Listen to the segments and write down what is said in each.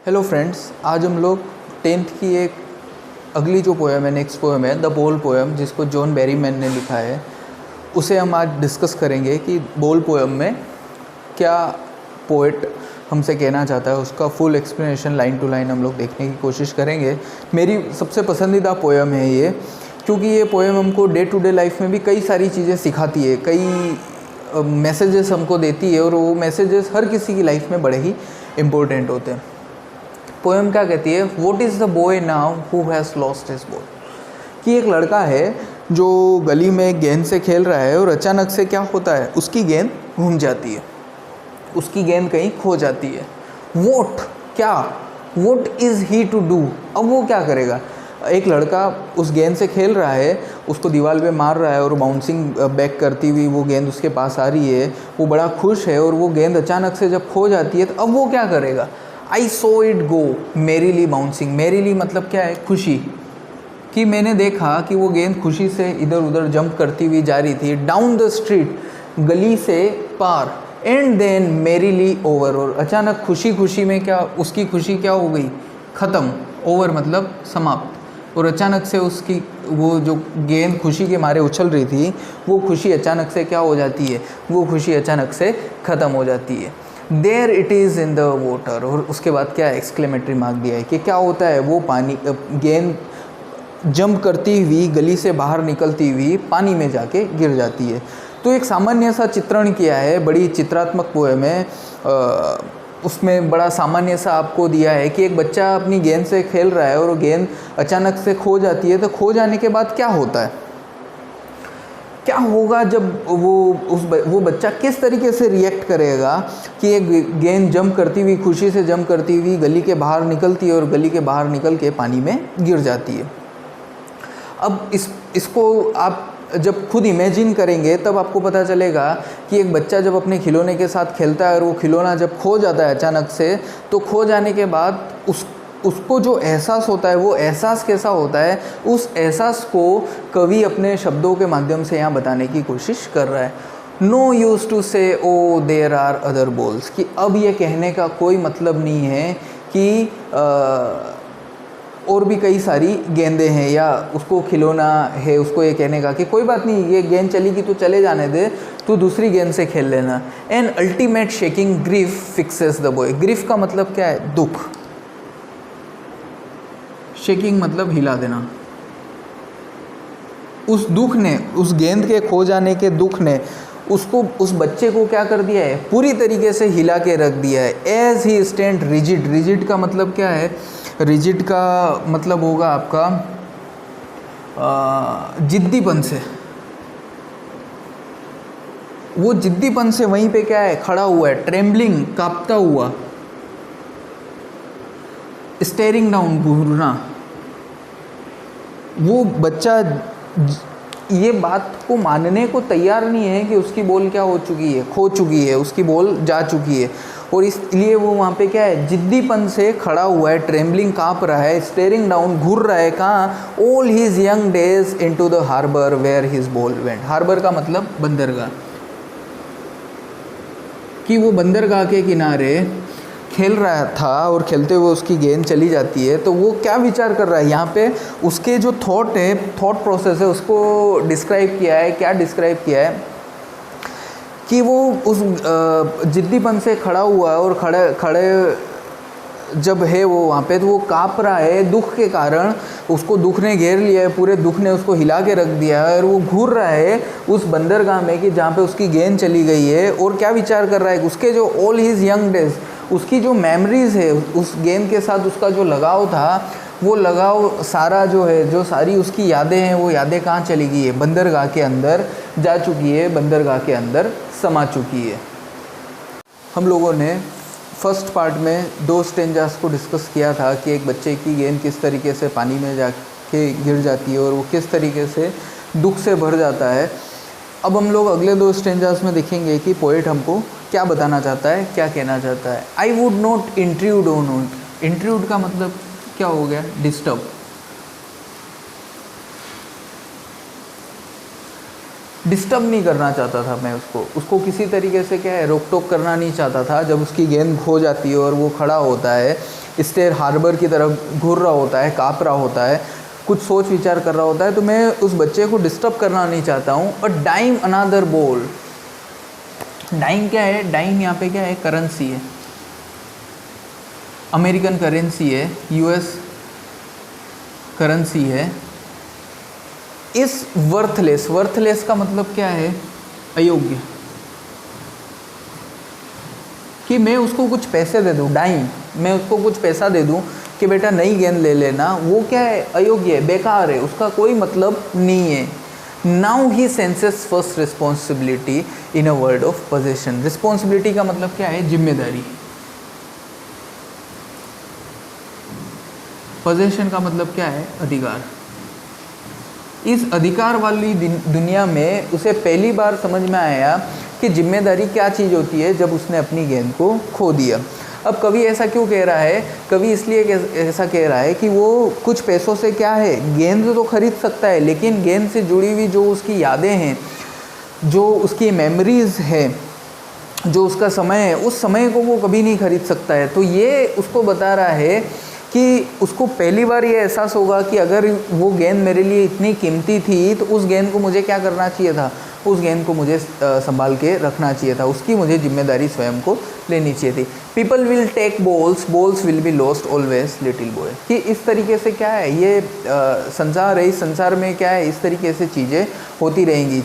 Hello friends, आज हम लोग 10th की एक अगली जो पोएम है, नेक्स्ट पोएम है द बोल पोएम, जिसको जॉन बेरीमैन ने लिखा है, उसे हम आज डिस्कस करेंगे कि बोल पोएम में क्या पोएट हमसे कहना चाहता है। उसका full explanation line to line हम लोग देखने की कोशिश करेंगे। मेरी सबसे पसंदीदा पोएम है ये, क्योंकि ये पोएम हमको डे टू डे लाइफ में भी कई सारी चीज़ें सिखाती है, कई मैसेजेस हमको देती है, और वो मैसेजेस हर किसी की लाइफ में बड़े ही इम्पोर्टेंट होते हैं। पोएम क्या कहती है, what is the boy now who has lost his ball. कि एक लड़का है जो गली में गेंद से खेल रहा है और अचानक से क्या होता है, उसकी गेंद घूम जाती है, उसकी गेंद कहीं खो जाती है। What is he to do. अब वो क्या करेगा। एक लड़का उस गेंद से खेल रहा है, उसको दीवार पे मार रहा है और बाउंसिंग बैक करती हुई वो गेंद उसके पास आ रही है। वो बड़ा खुश है और वो गेंद अचानक से जब खो जाती है तो अब वो क्या करेगा। I saw it go merrily bouncing. Merrily मतलब क्या है, खुशी। कि मैंने देखा कि वो गेंद खुशी से इधर उधर जंप करती हुई जा रही थी डाउन द स्ट्रीट, गली से पार। एंड देन मेरीली ओवर, और अचानक खुशी खुशी में क्या, उसकी खुशी क्या हो गई, ख़त्म। ओवर मतलब समाप्त। और अचानक से उसकी वो जो गेंद खुशी के मारे उछल रही थी, वो खुशी अचानक से क्या हो जाती है, वो खुशी अचानक से ख़त्म हो जाती है। There it is in the water. और उसके बाद क्या एक्सक्लेमेटरी मार्क दिया है कि क्या होता है, वो पानी, गेंद जंप करती हुई गली से बाहर निकलती हुई पानी में जाके गिर जाती है। तो एक सामान्य सा चित्रण किया है, बड़ी चित्रात्मक पोएम है। उसमें बड़ा सामान्य सा आपको दिया है कि एक बच्चा अपनी गेंद से खेल रहा है और वो गेंद अचानक से खो जाती है। तो खो जाने के बाद क्या होता है, क्या होगा जब वो बच्चा किस तरीके से रिएक्ट करेगा कि एक गेंद जंप करती हुई, खुशी से जंप करती हुई गली के बाहर निकलती है और गली के बाहर निकल के पानी में गिर जाती है। अब इसको आप जब खुद इमेजिन करेंगे तब आपको पता चलेगा कि एक बच्चा जब अपने खिलौने के साथ खेलता है और वो खिलौना जब खो जाता है अचानक से, तो खो जाने के बाद उसको जो एहसास होता है, वो एहसास कैसा होता है, उस एहसास को कवि अपने शब्दों के माध्यम से यहाँ बताने की कोशिश कर रहा है। नो यूज़ टू से oh there are other balls. कि अब ये कहने का कोई मतलब नहीं है कि और भी कई सारी गेंदें हैं, या उसको खिलौना है उसको ये कहने का कि कोई बात नहीं, ये गेंद चली गई तो चले जाने दे, तू दूसरी गेंद से खेल लेना। An ultimate shaking grief fixes the boy. Grief का मतलब क्या है, दुख। शेकिंग मतलब हिला देना। उस दुख ने, उस गेंद के खो जाने के दुख ने उसको, उस बच्चे को क्या कर दिया है, पूरी तरीके से हिला के रख दिया है। As he stand rigid. Rigid का मतलब क्या है, रिजिड का मतलब होगा आपका जिद्दीपन से। वो जिद्दीपन से वहीं पे क्या है, खड़ा हुआ है। ट्रेम्बलिंग, कांपता हुआ। स्टेरिंग डाउन, घूरना। वो बच्चा ये बात को मानने को तैयार नहीं है कि उसकी बॉल क्या हो चुकी है, खो चुकी है, उसकी बॉल जा चुकी है। और इसलिए वो वहाँ पे क्या है, जिद्दीपन से खड़ा हुआ है, ट्रेम्बलिंग, काँप रहा है, स्टेरिंग डाउन, घूर रहा है। कहाँ, all his young days into the harbour where his ball went. Harbour का मतलब बंदरगाह। कि वो बंदरगाह के किनारे खेल रहा था और खेलते हुए उसकी गेंद चली जाती है। तो वो क्या विचार कर रहा है, यहाँ पे उसके जो थॉट है, थॉट प्रोसेस है, उसको डिस्क्राइब किया है। क्या डिस्क्राइब किया है कि वो उस जिद्दीपन से खड़ा हुआ है और खड़े जब है वो वहाँ पे, तो वो काँप रहा है दुख के कारण। उसको दुख ने घेर लिया है, पूरे दुख ने उसको हिला के रख दिया है, और वो घूर रहा है उस बंदरगाह में कि जहाँ पे उसकी गेंद चली गई है। और क्या विचार कर रहा है, उसके जो ऑल हिज यंग डेज, उसकी जो मेमोरीज़ है, उस गेंद के साथ उसका जो लगाव था, वो लगाव सारा जो है, जो सारी उसकी यादें हैं, वो यादें कहाँ चली गई है, बंदरगाह के अंदर जा चुकी है, बंदरगाह के अंदर समा चुकी है। हम लोगों ने फर्स्ट पार्ट में 2 स्टेंजास को डिस्कस किया था कि एक बच्चे की गेंद किस तरीके से पानी में जाके गिर जाती है और वो किस तरीके से दुख से भर जाता है। अब हम लोग अगले 2 स्टेंजास में देखेंगे कि पोएट हमको क्या बताना चाहता है, क्या कहना चाहता है। I would not intrude on. Intrude का मतलब क्या हो गया, डिस्टर्ब। डिस्टर्ब नहीं करना चाहता था मैं उसको किसी तरीके से क्या है, रोक टोक करना नहीं चाहता था। जब उसकी गेंद खो जाती है और वो खड़ा होता है स्टेयर हार्बर की तरफ घूर रहा होता है, काँप रहा होता है, कुछ सोच विचार कर रहा होता है, तो मैं उस बच्चे को डिस्टर्ब करना नहीं चाहता हूँ। और डाइम अनदर बॉल, डाइम क्या है, डाइम यहाँ पे क्या है, करेंसी है, अमेरिकन करेंसी है, यूएस करेंसी है। इस वर्थलेस, वर्थलेस का मतलब क्या है, अयोग्य, कि मैं उसको कुछ पैसे दे दूँ, डाइम, मैं उसको कुछ पैसा दे दूँ कि बेटा नई गेंद ले लेना, वो क्या है, अयोग्य है, बेकार है, उसका कोई मतलब नहीं है। Now he senses first responsibility in a world of possession. Responsibility का मतलब क्या है, जिम्मेदारी। पोजेशन का मतलब क्या है, अधिकार। इस अधिकार वाली दुनिया में उसे पहली बार समझ में आया कि जिम्मेदारी क्या चीज़ होती है, जब उसने अपनी गेंद को खो दिया। अब कवि ऐसा क्यों कह रहा है, कवि इसलिए ऐसा कह रहा है कि वो कुछ पैसों से क्या है, गेंद तो खरीद सकता है, लेकिन गेंद से जुड़ी हुई जो उसकी यादें हैं, जो उसकी मेमोरीज़ है, जो उसका समय है, उस समय को वो कभी नहीं खरीद सकता है। तो ये उसको बता रहा है कि उसको पहली बार ये एहसास होगा कि अगर वो गेंद मेरे लिए इतनी कीमती थी तो उस गेंद को मुझे क्या करना चाहिए था, उस गेंद को मुझे संभाल के रखना चाहिए था, उसकी मुझे जिम्मेदारी स्वयं को लेनी चाहिए थी। People will take balls, balls will be lost always little boy, कि इस तरीके से क्या है, ये संसार है, इस संसार में क्या है, इस तरीके से चीज़ें होती रहेंगी।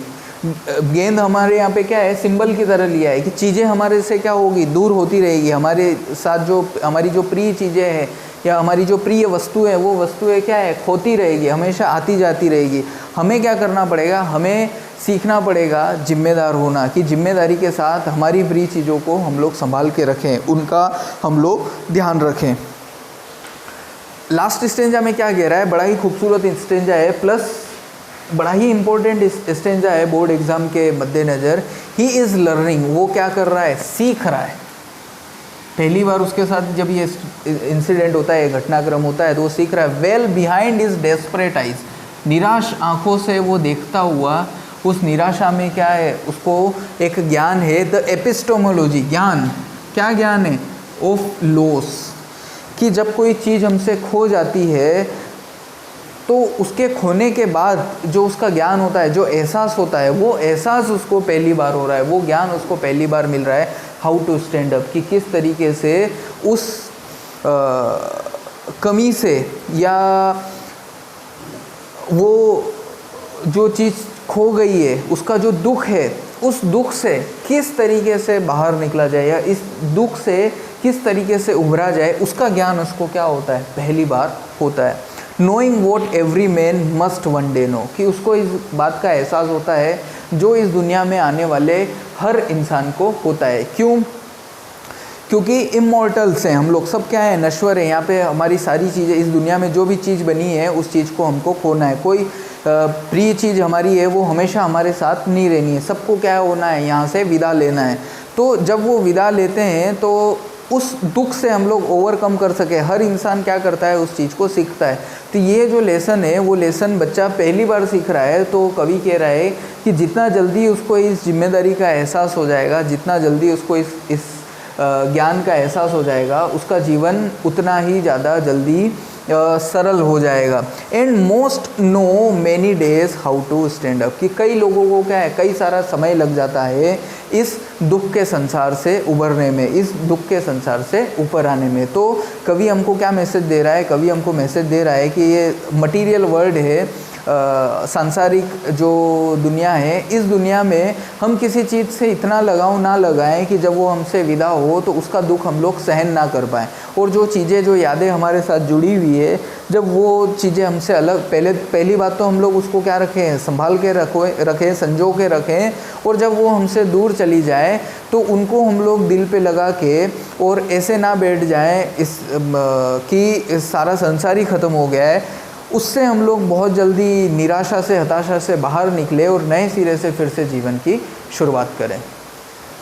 गेंद हमारे यहाँ पे क्या है, सिंबल की तरह लिया है कि चीज़ें हमारे से क्या होगी, दूर होती रहेगी, हमारे साथ जो हमारी जो प्रिय चीज़ें हैं या हमारी जो प्रिय वस्तु है, वो वस्तुएं क्या है, खोती रहेगी, हमेशा आती जाती रहेगी। हमें क्या करना पड़ेगा, हमें सीखना पड़ेगा जिम्मेदार होना, कि जिम्मेदारी के साथ हमारी प्रिय चीज़ों को हम लोग संभाल के रखें, उनका हम लोग ध्यान रखें। लास्ट स्टेंजा में क्या कह रहा है, बड़ा ही खूबसूरत स्टेंजा है, प्लस बड़ा ही इंपॉर्टेंट स्टेंजा है बोर्ड एग्ज़ाम के मद्देनज़र। ही इज़ लर्निंग, वो क्या कर रहा है, सीख रहा है। पहली बार उसके साथ जब ये इंसिडेंट होता है, घटनाक्रम होता है, तो वो सीख रहा है। Well behind is desperate eyes, निराश आंखों से वो देखता हुआ, उस निराशा में क्या है, उसको एक ज्ञान है, द एपिस्टोमोलॉजी, ज्ञान, क्या ज्ञान है, ऑफ लॉस, कि जब कोई चीज़ हमसे खो जाती है तो उसके खोने के बाद जो उसका ज्ञान होता है, जो एहसास होता है, वो एहसास उसको पहली बार हो रहा है, वो ज्ञान उसको पहली बार मिल रहा है। हाउ टू स्टैंड अप, कि किस तरीके से उस कमी से या वो जो चीज़ खो गई है, उसका जो दुख है, उस दुख से किस तरीके से बाहर निकला जाए या इस दुख से किस तरीके से उभरा जाए, उसका ज्ञान उसको क्या होता है, पहली बार होता है। Knowing what every man must one day know, कि उसको इस बात का एहसास होता है जो इस दुनिया में आने वाले हर इंसान को होता है। क्यों? क्योंकि इमॉर्टल्स हैं हम लोग, सब क्या है, नश्वर है। यहाँ पे हमारी सारी चीज़ें, इस दुनिया में जो भी चीज़ बनी है उस चीज़ को हमको खोना है। कोई प्रिय चीज़ हमारी है वो हमेशा हमारे साथ नहीं रहनी है, सबको क्या होना है, यहाँ से विदा लेना है। तो जब वो विदा लेते हैं तो उस दुख से हम लोग ओवरकम कर सके, हर इंसान क्या करता है, उस चीज़ को सीखता है। तो ये जो लेसन है, वो लेसन बच्चा पहली बार सीख रहा है। तो कवि कह रहा है कि जितना जल्दी उसको इस जिम्मेदारी का एहसास हो जाएगा, जितना जल्दी उसको इस ज्ञान का एहसास हो जाएगा, उसका जीवन उतना ही ज़्यादा जल्दी सरल हो जाएगा। And most know many days how to stand up, कि कई लोगों को क्या है, कई सारा समय लग जाता है इस दुख के संसार से उभरने में, इस दुख के संसार से ऊपर आने में। तो कवि हमको क्या मैसेज दे रहा है, कवि हमको मैसेज दे रहा है कि ये मटीरियल वर्ल्ड है, सांसारिक जो दुनिया है, इस दुनिया में हम किसी चीज़ से इतना लगाव ना लगाएं कि जब वो हमसे विदा हो तो उसका दुख हम लोग सहन ना कर पाएँ। और जो चीज़ें, जो यादें हमारे साथ जुड़ी हुई है, जब वो चीज़ें हमसे अलग, पहली बात तो हम लोग उसको क्या रखें, संभाल के रखें, संजो के रखें। और जब वो हमसे दूर चली जाए तो उनको हम लोग दिल पे लगा के और ऐसे ना बैठ जाएं कि सारा संसार ही ख़त्म हो गया है। उससे हम लोग बहुत जल्दी निराशा से, हताशा से बाहर निकले और नए सिरे से फिर से जीवन की शुरुआत करें।